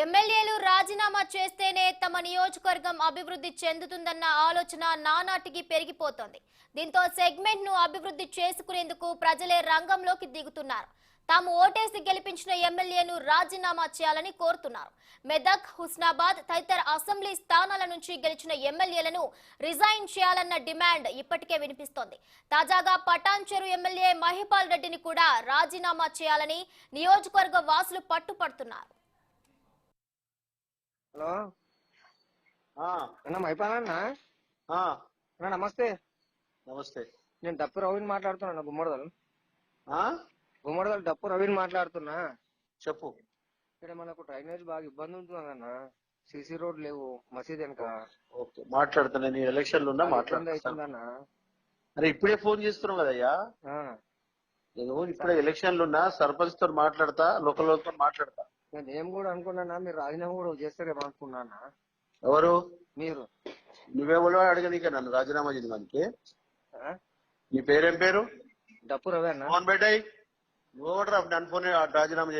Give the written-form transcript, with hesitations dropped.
ఎమ్మెల్యేలు రాజీనామా చేస్తేనే తమ నియోజకవర్గం అభివృద్ధి చెందుతుందన్న ఆలోచన నానాటికి పెరిగిపోతోంది. దీంతో సెగ్మెంట్ ను అభివృద్ధి చేసుకునేందుకు ప్రజలే రంగంలోకి దిగుతున్నారు. తాము ఓటేసి గెలిపించిన ఎమ్మెల్యేను రాజీనామా చేయాలని కోరుతున్నారు. మెదక్, హుస్నాబాద్ తదితర అసెంబ్లీ స్థానాల నుంచి గెలిచిన ఎమ్మెల్యేలను రిజైన్ చేయాలన్న డిమాండ్ ఇప్పటికే వినిపిస్తోంది. తాజాగా పటాన్చెరు ఎమ్మెల్యే మహిపాల్ రెడ్డిని కూడా రాజీనామా చేయాలని నియోజకవర్గ వాసులు పట్టుపడుతున్నారు. హలో అన్న అయిపోయానన్నా. నమస్తే. నమస్తే. నేను డప్పు రవిని మాట్లాడుతున్నా. గుమ్మడదలు డప్పు రవిని మాట్లాడుతున్నా. చెప్పు. ఇక్కడ మనకు డ్రైనేజ్ బాగా ఇబ్బంది ఉంటుందన్న. సిసి రోడ్ లేవు మసీద్ వెనక. ఓకే, మాట్లాడుతున్నా. నేను ఎలక్షన్లు ఉన్నా అవుతుందన్న. అరే ఇప్పుడే ఫోన్ చేస్తున్నావు కదయ్యా. నేను ఇప్పుడే ఎలక్షన్లు ఉన్నా, సర్పంచ్ తో మాట్లాడతా, లోకల్ తో మాట్లాడతా. నేను కూడా అనుకున్నా మీరు రాజీనామా కూడా చేస్తారేమో అనుకున్నా. ఎవరు? మీరు. నువ్వెవరో అడగనీక నన్ను రాజీనామా చేయడానికి. నీ పేరేం పేరు? డప్పు రవి అన్న. ఫోన్ పెట్టాయి. నువ్వు కూడా నన్ను ఫోన్ రాజీనామా